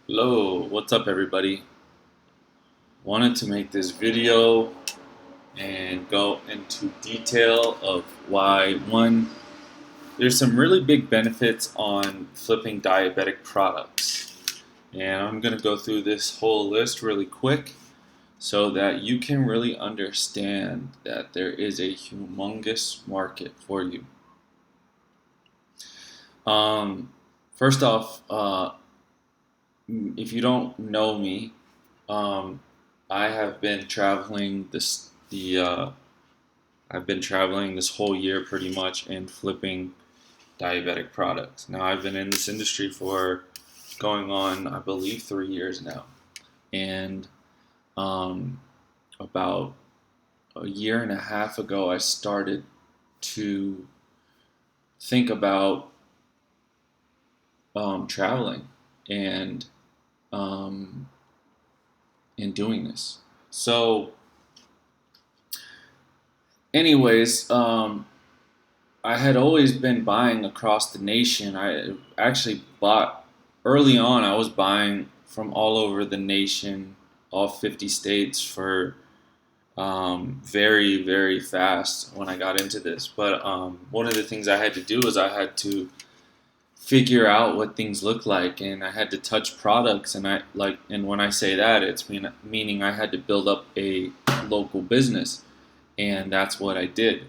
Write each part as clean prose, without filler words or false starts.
Hello, what's up everybody? Wanted to make this video and go into detail of why one, there's some really big benefits on flipping diabetic products. And I'm going to go through this whole list really quick so that you can really understand that there is a humongous market for you. Um, First off, if you don't know me, um, I have been traveling I've been traveling this whole year pretty much and flipping diabetic products. Now I've been in this industry for going on I believe 3 years now, and um, about a year and a half ago I started to think about traveling and um, and doing this. So, anyways, I had always been buying across the nation. I actually bought early on. I was buying from all over the nation, all 50 states for very, very fast when I got into this. But one of the things I had to do is I had to figure out what things look like, and I had to touch products. And when I say that, it's meaning I had to build up a local business, and that's what I did.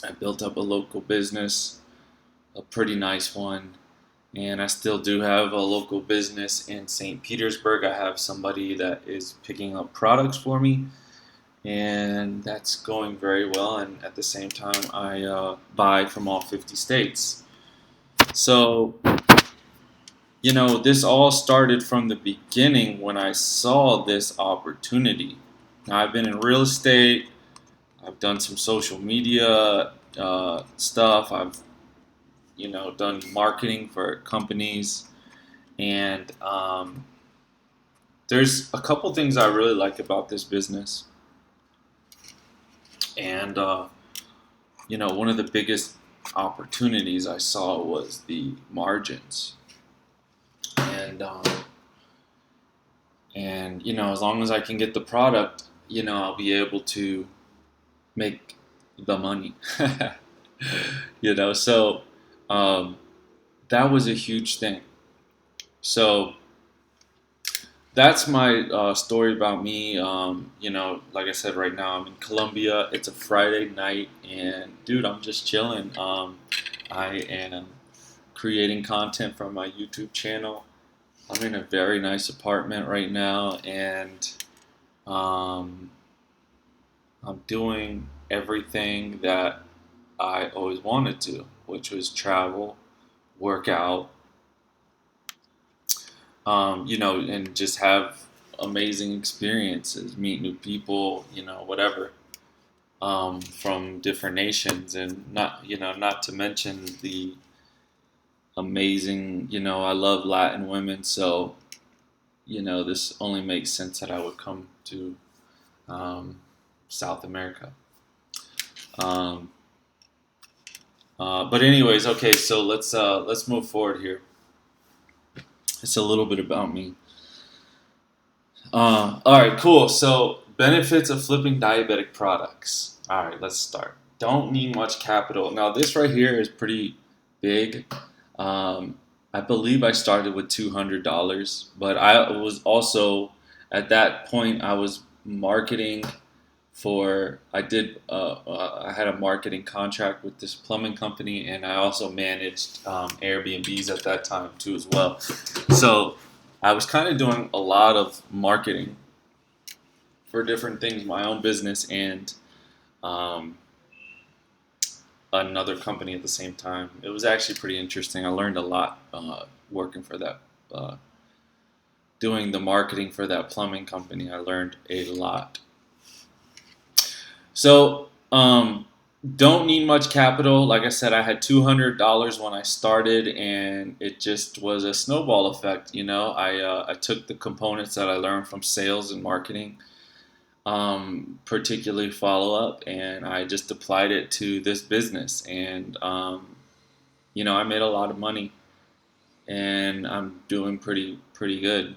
I built up a local business, a pretty nice one, and I still do have a local business in St. Petersburg. I have somebody that is picking up products for me, and that's going very well. And at the same time, I buy from all 50 states. So, this all started from the beginning when I saw this opportunity. Now, I've been in real estate, I've done some social media stuff, I've done marketing for companies, and there's a couple things I really like about this business. And one of the biggest opportunities I saw was the margins, and as long as I can get the product, I'll be able to make the money. So um, that was a huge thing. So that's my story about me. Like I said, right now I'm in Colombia. It's a Friday night, and dude, I'm just chilling. I am creating content from my YouTube channel. I'm in a very nice apartment right now, and um, I'm doing everything that I always wanted to, which was travel, work out, and just have amazing experiences, meet new people, whatever, from different nations, and not to mention the amazing, I love Latin women, so, this only makes sense that I would come to um, South America. Um, but anyways, okay, so let's move forward here. It's a little bit about me. All right, cool. So, benefits of flipping diabetic products. All right, let's start. Don't need much capital. Now, this right here is pretty big. Um, I believe I started with $200, but I was also at that point I was marketing for. I had a marketing contract with this plumbing company, and I also managed Airbnbs at that time too as well. So I was kind of doing a lot of marketing for different things, my own business and um, another company at the same time. It was actually pretty interesting. I learned a lot working for that, uh, doing the marketing for that plumbing company. I learned a lot. So, don't need much capital. Like I said, I had $200 when I started, and it just was a snowball effect. I took the components that I learned from sales and marketing, particularly follow up, and I just applied it to this business, and I made a lot of money, and and I'm doing pretty good,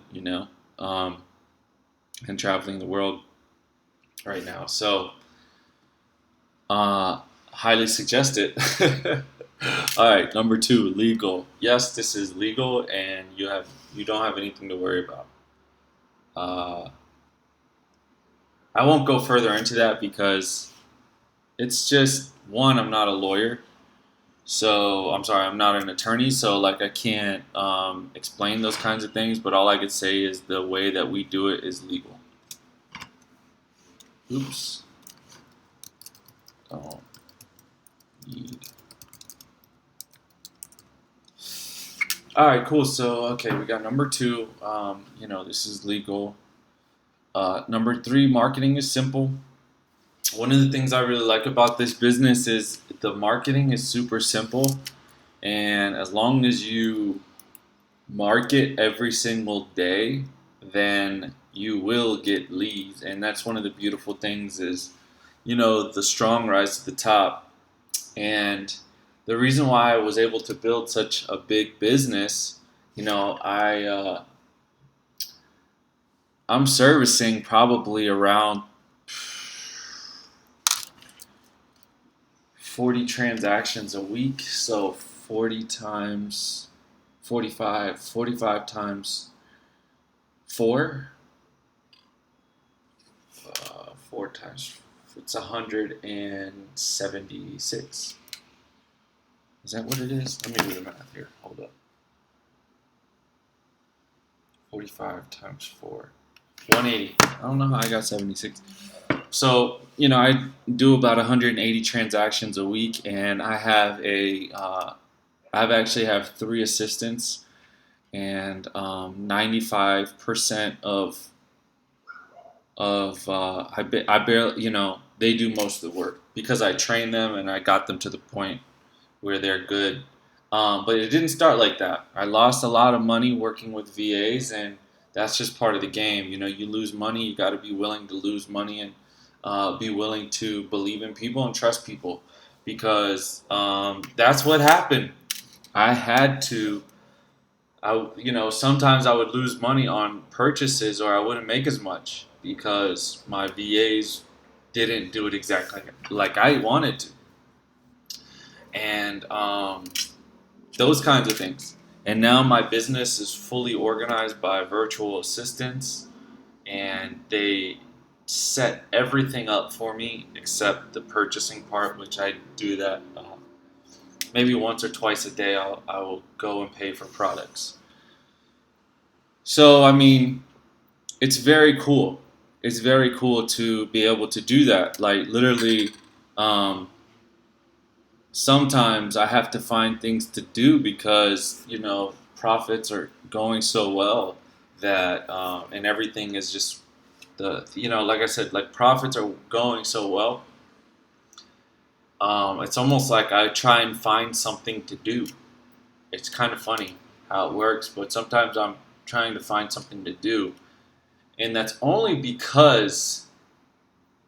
and traveling the world right now. So, uh, highly suggest it. All right, number 2, legal. Yes, this is legal, and you don't have anything to worry about. Uh, I won't go further into that because it's just one. I'm not a lawyer, so I'm sorry, I'm not an attorney, so like I can't explain those kinds of things. But all I could say is the way that we do it is legal. Oops. Don't need. All right, cool. So okay, we got number 2. This is legal. Number 3, marketing is simple. One of the things I really like about this business is the marketing is super simple, and as long as you market every single day, then you will get leads. And that's one of the beautiful things is, the strong rise to the top. And the reason why I was able to build such a big business, I'm servicing probably around 40 transactions a week. So 40 times 45 times 4, 4 times, it's 176. Is that what it is? Let me do the math here. Hold up. 45 times 4. 180. I don't know how I got 76. So, I do about 180 transactions a week, and I have actually have 3 assistants, and 95% I barely, they do most of the work because I train them and I got them to the point where they're good. But it didn't start like that. I lost a lot of money working with VAs, and that's just part of the game. You lose money, you got to be willing to lose money and be willing to believe in people and trust people, because that's what happened. I had to. Sometimes I would lose money on purchases, or I wouldn't make as much because my VAs didn't do it exactly like I wanted to, and those kinds of things. And now my business is fully organized by virtual assistants, and they set everything up for me except the purchasing part, which I do that maybe once or twice a day. I will go and pay for products. So, I mean, it's very cool. It's very cool to be able to do that. Like, literally, um, sometimes I have to find things to do because, profits are going so well that, and everything is just like I said, like profits are going so well. It's almost like I try and find something to do. It's kind of funny how it works, but sometimes I'm trying to find something to do. And that's only because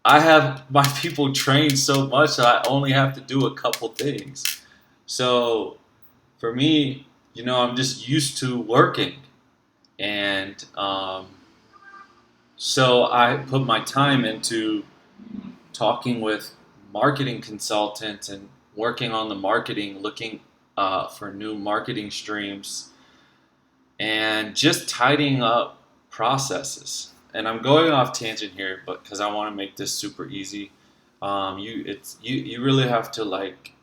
I have my people trained so much that I only have to do a couple things. So for me, I'm just used to working. And so I put my time into talking with marketing consultants and working on the marketing, looking for new marketing streams, and just tidying up processes. And I'm going off tangent here, but because I want to make this super easy, you really have to like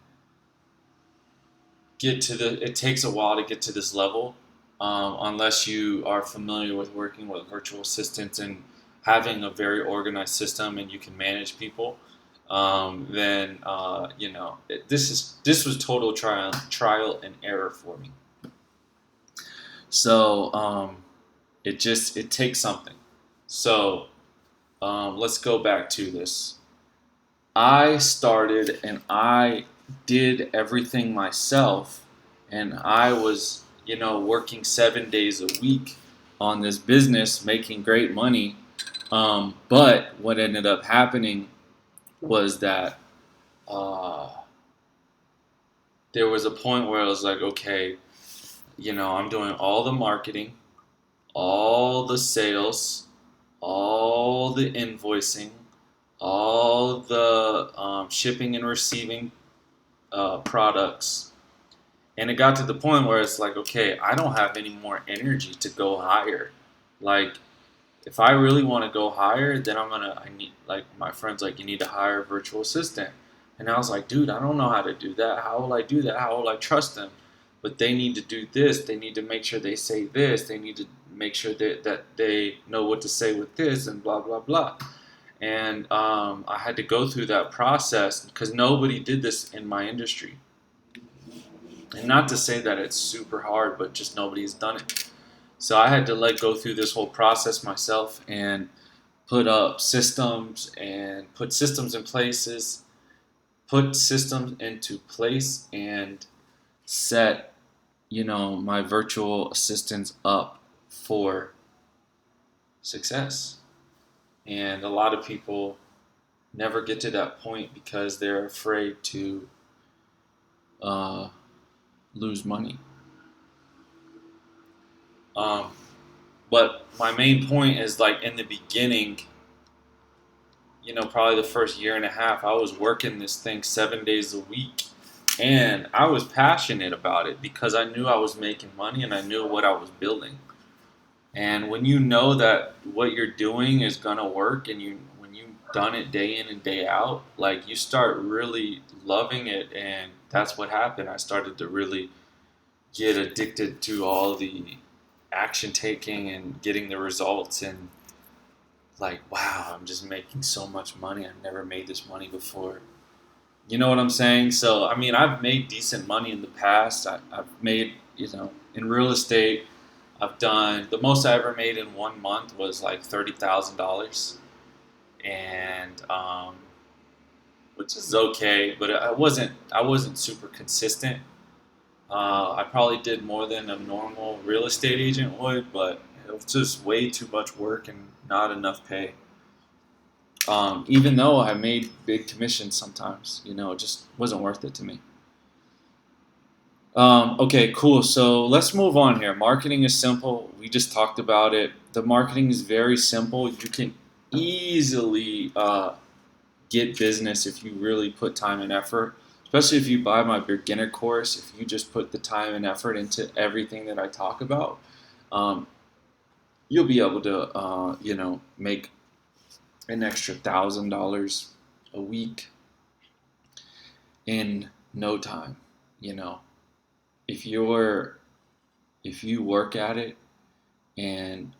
get to the. It takes a while to get to this level, unless you are familiar with working with virtual assistants and having a very organized system and you can manage people. Then this was total trial and error for me. So it takes something. So let's go back to this. I started and I did everything myself, and I was working 7 days a week on this business, making great money. But what ended up happening was that there was a point where I was like, okay, I'm doing all the marketing, all the sales, all the invoicing, all the shipping and receiving products. And it got to the point where it's like, okay, I don't have any more energy to go higher. Like, if I really want to go higher, then I need, like, my friend's like, you need to hire a virtual assistant. And I was like, dude, I don't know how to do that. How will I do that? How will I trust them? But they need to do this. They need to make sure they say this. They need to make sure that they know what to say with this and blah, blah, blah. And I had to go through that process because nobody did this in my industry. And not to say that it's super hard, but just nobody's done it. So I had to like go through this whole process myself and put up systems and put systems in places, put systems into place and set, my virtual assistants up for success. And a lot of people never get to that point because they're afraid to uh, lose money. Um, but my main point is like in the beginning, probably the first year and a half, I was working this thing 7 days a week. And I was passionate about it because I knew I was making money and I knew what I was building. And when you know that what you're doing is gonna work, and when you've done it day in and day out, like you start really loving it, and that's what happened. I started to really get addicted to all the action taking and getting the results, and like, wow, I'm just making so much money. I've never made this money before. You know what I'm saying? So, I mean, I've made decent money in the past. I've made, in real estate, I've done, the most I ever made in 1 month was like $30,000. And, which is okay, but I wasn't super consistent. I probably did more than a normal real estate agent would, but it was just way too much work and not enough pay. Even though I made big commissions sometimes, it just wasn't worth it to me. Okay, cool. So let's move on here. Marketing is simple. We just talked about it. The marketing is very simple. You can easily get business if you really put time and effort, especially if you buy my beginner course. If you just put the time and effort into everything that I talk about, um, you'll be able to, make an extra $1,000 a week in no time. You know, if you're if you work at it and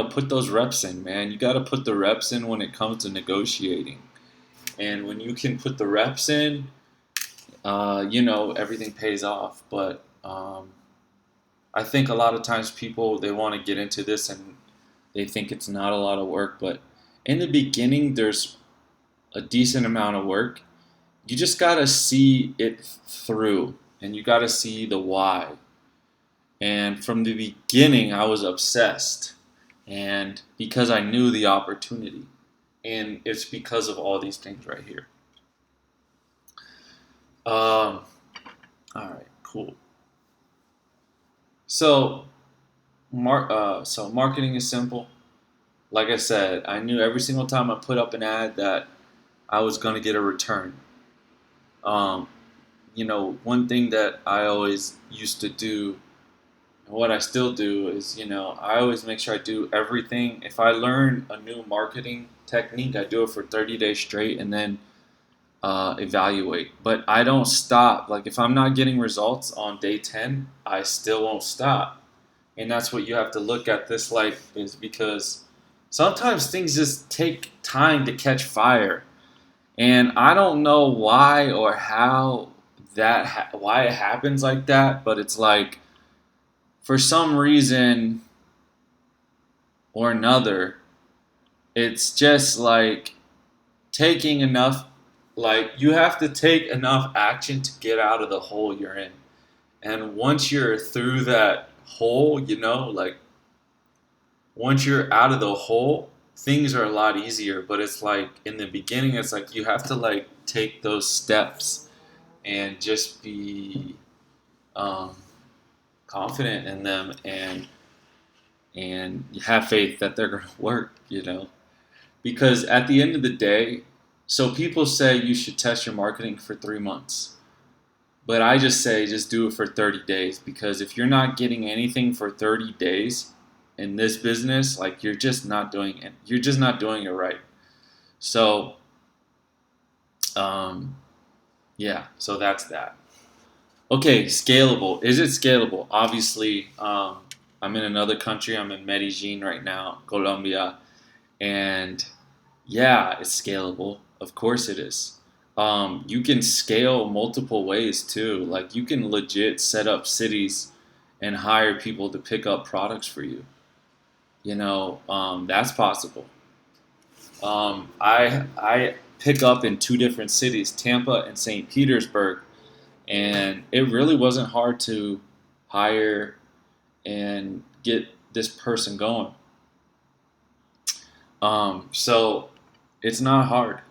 put those reps in, man. You got to put the reps in when it comes to negotiating. And when you can put the reps in, everything pays off. But I think a lot of times people, they want to get into this and they think it's not a lot of work. But in the beginning, there's a decent amount of work. You just got to see it through, and you got to see the why. And from the beginning, I was obsessed. And because I knew the opportunity. And it's because of all these things right here. All right, cool. So, marketing is simple. Like I said, I knew every single time I put up an ad that I was going to get a return. Um, one thing that I always used to do, and what I still do, is, I always make sure I do everything. If I learn a new marketing technique, I do it for 30 days straight and then evaluate. But I don't stop. Like, if I'm not getting results on day 10, I still won't stop. And that's what you have to look at this like, is because sometimes things just take time to catch fire. And I don't know why or how why it happens like that, but it's like, for some reason or another, it's just like taking enough, like, you have to take enough action to get out of the hole you're in. And once you're through that hole, like, once you're out of the hole, things are a lot easier. But it's like, in the beginning, it's like you have to like take those steps and just be, um, confident in them, and you have faith that they're going to work, because at the end of the day, so people say you should test your marketing for 3 months, but I just say just do it for 30 days, because if you're not getting anything for 30 days in this business, like you're just not doing it. You're just not doing it right. So, um, yeah, so that's that. Okay, scalable. Is it scalable? Obviously, I'm in another country. I'm in Medellin right now, Colombia, and yeah, it's scalable. Of course it is. You can scale multiple ways too. Like you can legit set up cities and hire people to pick up products for you. That's possible. I pick up in two different cities, Tampa and St. Petersburg, and it really wasn't hard to hire and get this person going. So it's not hard,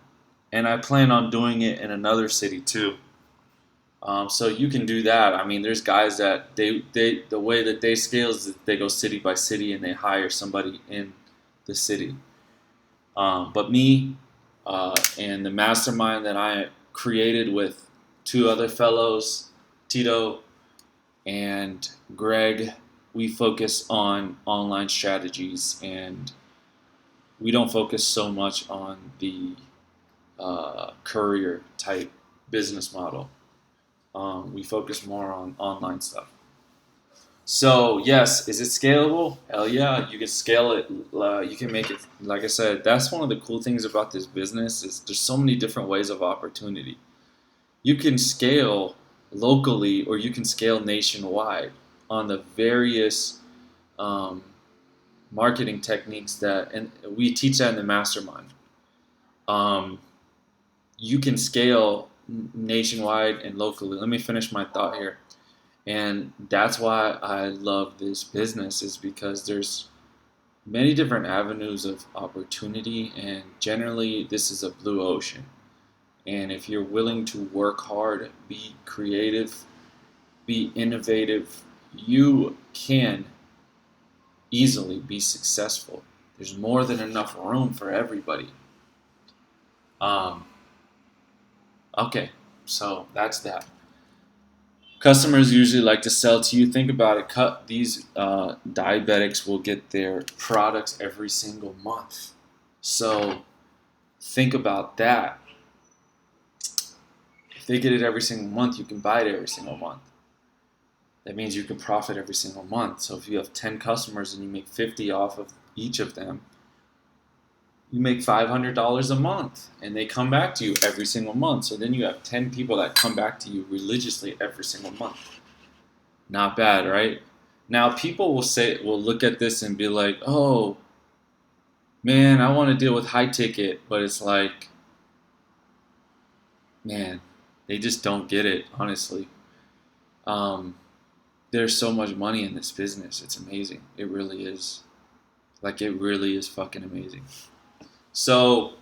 and I plan on doing it in another city too. So you can do that. I mean, there's guys that they the way that they scale is that they go city by city and they hire somebody in the city. But me and the mastermind that I created with two other fellows, Tito and Greg, we focus on online strategies, and we don't focus so much on the courier type business model. We focus more on online stuff. So yes, is it scalable? Hell yeah, you can scale it. You can make it. Like I said, that's one of the cool things about this business is there's so many different ways of opportunity. You can scale locally or you can scale nationwide on the various um, marketing techniques that, and we teach that in the mastermind. Um, you can scale nationwide and locally. Let me finish my thought here. And that's why I love this business, is because there's many different avenues of opportunity, and generally this is a blue ocean. And if you're willing to work hard, be creative, be innovative, you can easily be successful. There's more than enough room for everybody. Um, okay, so that's that. Customers usually like to sell to you. Think about it. These diabetics will get their products every single month. So think about that. If they get it every single month, you can buy it every single month. That means you can profit every single month. So if you have 10 customers and you make 50 off of each of them, you make $500 a month, and they come back to you every single month. So then you have 10 people that come back to you religiously every single month. Not bad, right? Now people will look at this and be like, "Oh, man, I want to deal with high ticket," but it's like, man, they just don't get it, honestly. Um, there's so much money in this business. It's amazing. It really is. Like, it really is fucking amazing. So,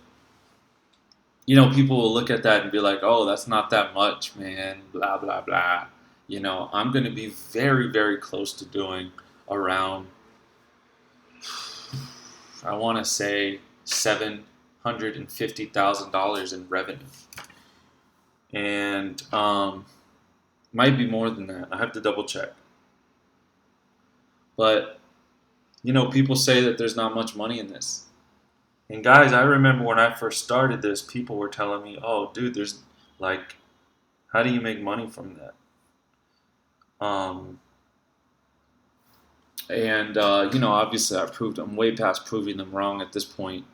people will look at that and be like, "Oh, that's not that much, man, blah, blah, blah." I'm going to be very, very close to doing around, I want to say, $750,000 in revenue. And might be more than that. I have to double check. But, people say that there's not much money in this. And guys, I remember when I first started this, people were telling me, "Oh, dude, there's like, how do you make money from that?" Um, and obviously, I'm way past proving them wrong at this point.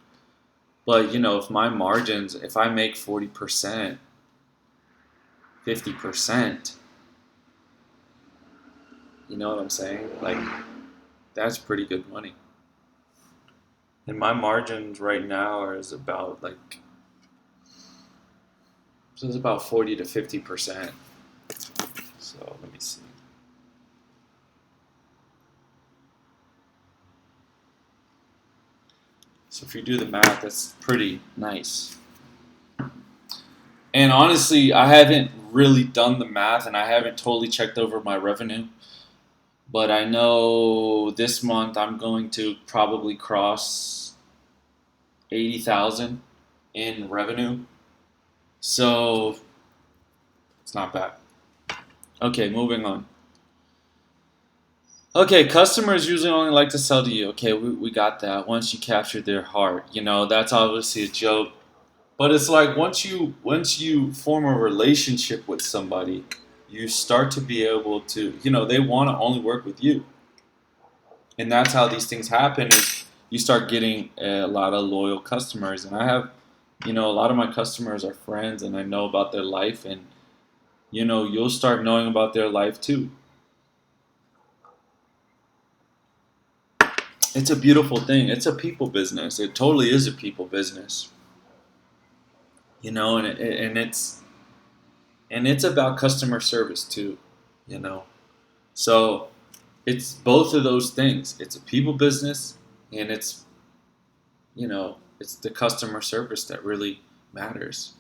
But if my margins, if I make 40%, 50%, you know what I'm saying? Like, that's pretty good money. And my margins right now is about so it's about 40 to 50%. So let me see. So if you do the math, that's pretty nice. And honestly, I haven't really done the math, and I haven't totally checked over my revenue. but I know this month I'm going to probably cross 80,000 in revenue. So it's not bad. Okay, moving on. Okay, customers usually only like to sell to you. Okay, we got that. Once you capture their heart, that's obviously a joke. But it's like once you form a relationship with somebody, you start to be able to, they want to only work with you. And that's how these things happen is you start getting a lot of loyal customers. And I have, a lot of my customers are friends and I know about their life and you'll start knowing about their life too. It's a beautiful thing. It's a people business. It totally is a people business. And it's about customer service too, you know. So it's both of those things. It's a people business and it's the customer service that really matters.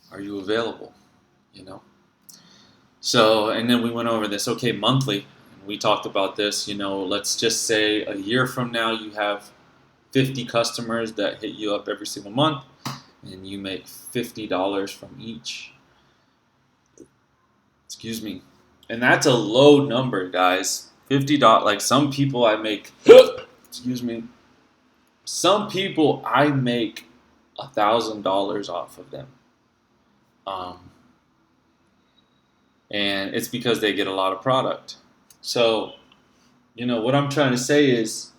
Are you available? You know? So, and then we went over this, okay, monthly. We talked about this, let's just say a year from now you have 50 customers that hit you up every single month and you make $50 from each. Excuse me. And that's a low number, guys. $50. Like some people I make, excuse me. Some people I make $1,000 off of them. Um, and it's because they get a lot of product. So, what I'm trying to say is,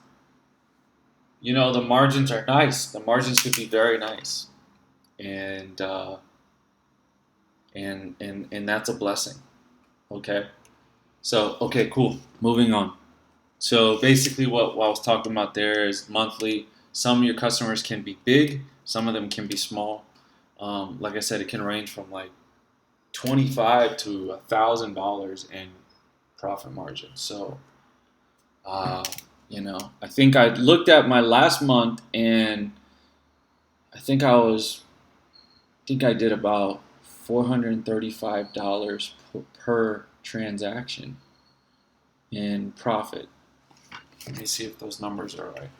the margins are nice. The margins could be very nice, and that's a blessing. Okay. So, okay, cool. Moving on. So basically, what I was talking about there is monthly. Some of your customers can be big. Some of them can be small. Like I said, it can range from like $25 to $1,000 in profit margin. So, I think I looked at my last month, and I think I did about $435 per transaction in profit. Let me see if those numbers are right.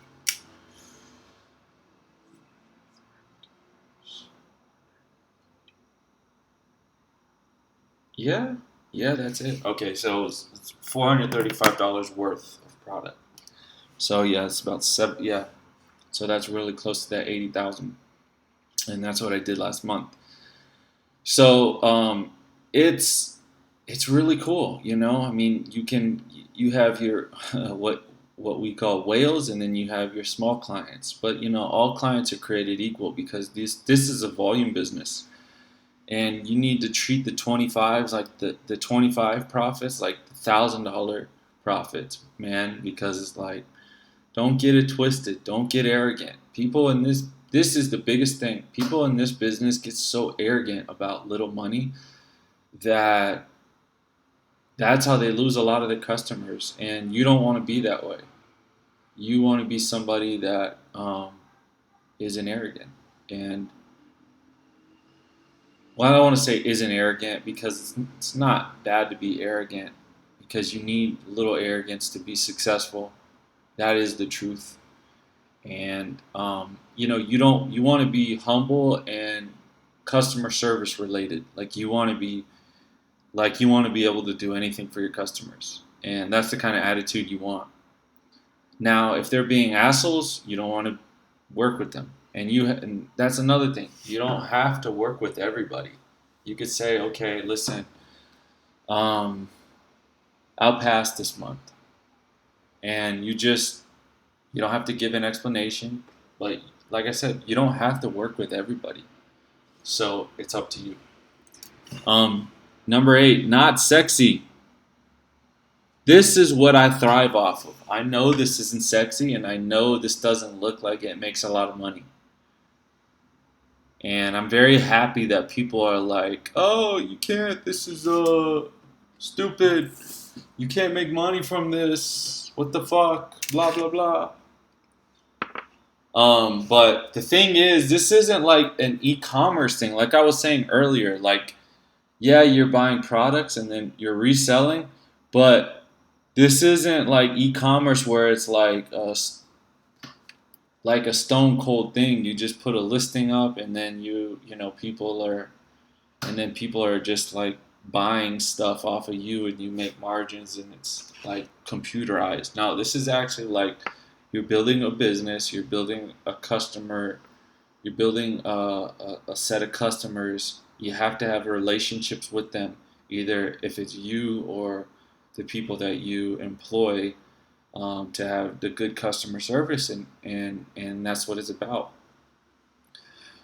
Yeah, yeah, that's it. Okay, so it's $435 worth of product. So yeah, it's about seven. Yeah, so that's really close to that 80,000, and that's what I did last month. So it's really cool. I mean, you have your what we call whales, and then you have your small clients. But all clients are created equal because this is a volume business. And you need to treat the 25s like the 25 profits like $1,000 profits, man, because it's like, don't get it twisted, don't get arrogant. People in this is the biggest thing. People in this business get so arrogant about little money that that's how they lose a lot of their customers, and you don't want to be that way. You want to be somebody that isn't arrogant. And well, I don't want to say isn't arrogant because it's not bad to be arrogant because you need a little arrogance to be successful. That is the truth. And you want to be humble and customer service related. You want to be able to do anything for your customers. And that's the kind of attitude you want. Now, if they're being assholes, you don't want to work with them. And that's another thing. You don't have to work with everybody. You could say, okay, listen, um, I'll pass this month, and you don't have to give an explanation. But like I said, you don't have to work with everybody. So it's up to you. Number 8, not sexy. This is what I thrive off of. I know this isn't sexy, and I know this doesn't look like it makes a lot of money. And I'm very happy that people are like, oh, you can't, this is stupid. You can't make money from this. What the fuck? Blah, blah, blah. But the thing is, this isn't like an e-commerce thing. Like I was saying earlier, like, yeah, you're buying products and then you're reselling, but This isn't like e-commerce where it's like a stone cold thing. You just put a listing up, and then people are just like buying stuff off of you, and you make margins, and it's like computerized. Now, this is actually like you're building a business, you're building a customer, you're building a set of customers. You have to have relationships with them, either if it's you or the people that you employ, to have the good customer service, and that's what it's about.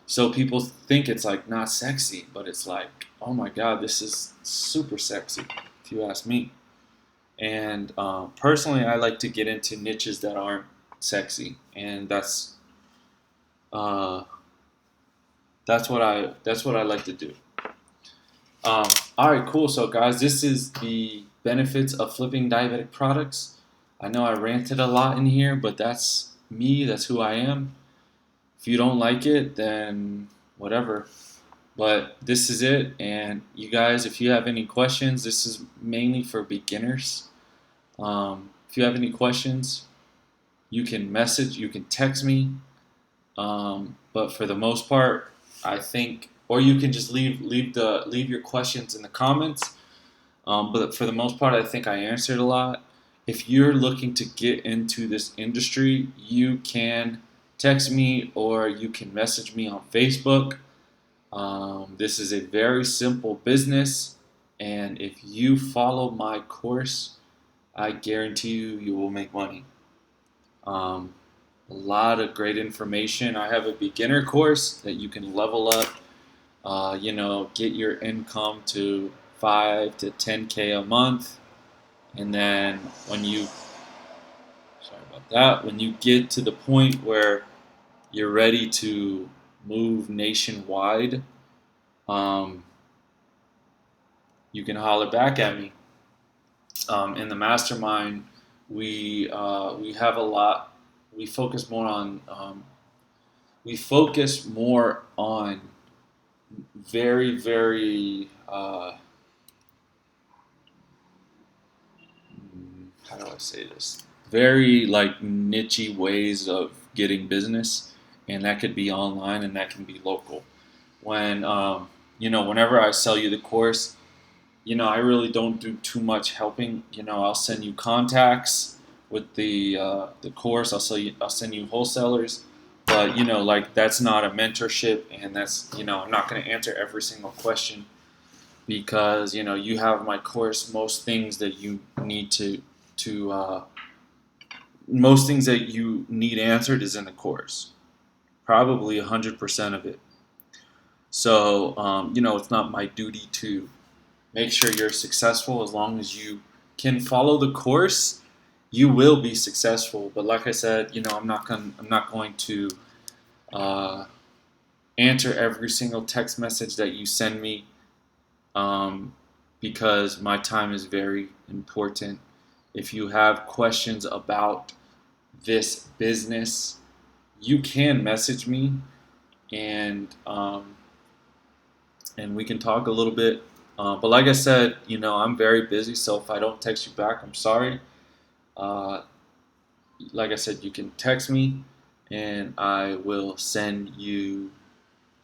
So people think it's like not sexy, but it's like, oh my god, this is super sexy, if you ask me. And personally, I like to get into niches that aren't sexy, and uh, that's what I like to do. Um, all right, cool. So guys, this is the benefits of flipping diabetic products. I know I ranted a lot in here, but that's me. That's who I am. If you don't like it, then whatever. But this is it. And you guys, if you have any questions, this is mainly for beginners. If you have any questions, you can message, you can text me. But for the most part, I think, or you can just leave your questions in the comments. But for the most part, I think I answered a lot. If you're looking to get into this industry, you can text me or you can message me on Facebook. This is a very simple business, and if you follow my course, I guarantee you will make money. Um, a lot of great information. I have a beginner course that you can level up. Get your income to 5 to 10K a month, and then sorry about that, when you get to the point where you're ready to move nationwide, um, you can holler back at me. In the mastermind, we have a lot. We focus more on very very how do I say this? Very like nichey ways of getting business, and that could be online and that can be local. When whenever I sell you the course, I really don't do too much helping. I'll send you contacts with the course. I'll send you wholesalers, but like that's not a mentorship, and that's I'm not going to answer every single question because you have my course. To most things that you need answered is in the course, probably 100% of it. So it's not my duty to make sure you're successful. As long as you can follow the course, you will be successful. But like I said, I'm not going to uh, answer every single text message that you send me, um, because my time is very important. If you have questions about this business, you can message me, and and we can talk a little bit. But like I said, I'm very busy, so if I don't text you back, I'm sorry. Uh, like I said, you can text me, and I will send you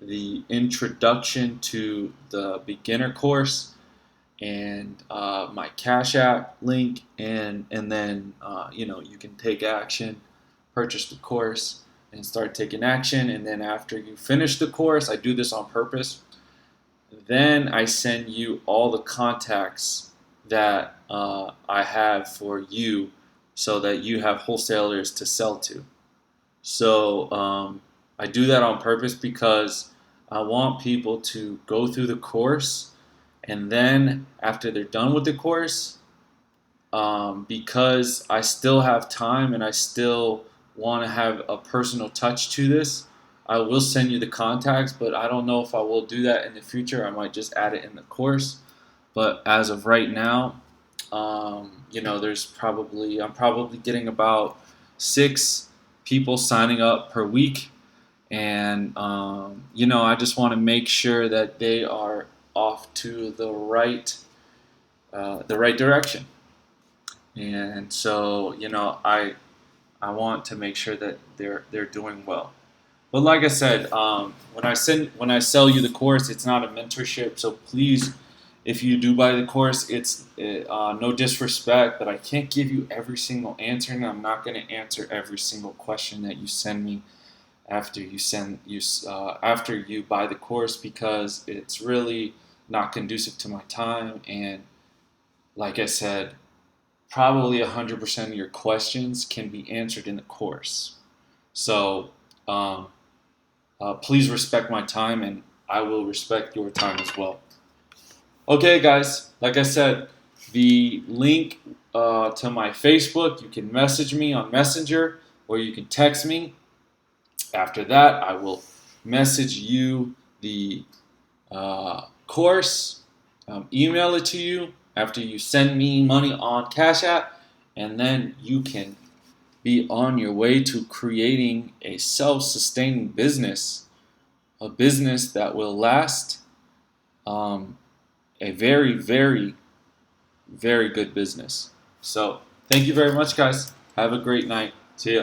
the introduction to the beginner course and my Cash App link, and then you can take action, purchase the course, and start taking action. And then after you finish the course, I do this on purpose. Then I send you all the contacts that I have for you, so that you have wholesalers to sell to. So I do that on purpose because I want people to go through the course, and then after they're done with the course, because I still have time and I still want to have a personal touch to this, I will send you the contacts, but I don't know if I will do that in the future. I might just add it in the course. But as of right now, I'm probably getting about 6 people signing up per week, and I just want to make sure that they are off to the right direction. and so I want to make sure that they're doing well. But like I said, when I sell you the course, it's not a mentorship. So please, if you do buy the course, it's no disrespect, but I can't give you every single answer, and I'm not going to answer every single question that you send me after you buy the course, because it's really not conducive to my time. And like I said, probably 100% of your questions can be answered in the course. So um, please respect my time, and I will respect your time as well. Okay, guys, like I said, the link to my Facebook, you can message me on Messenger or you can text me. After that, I will message you the course, email it to you after you send me money on Cash App, and then you can be on your way to creating a self-sustaining business, a business that will last, um, a very, very, very good business. So, thank you very much, guys. Have a great night. See ya.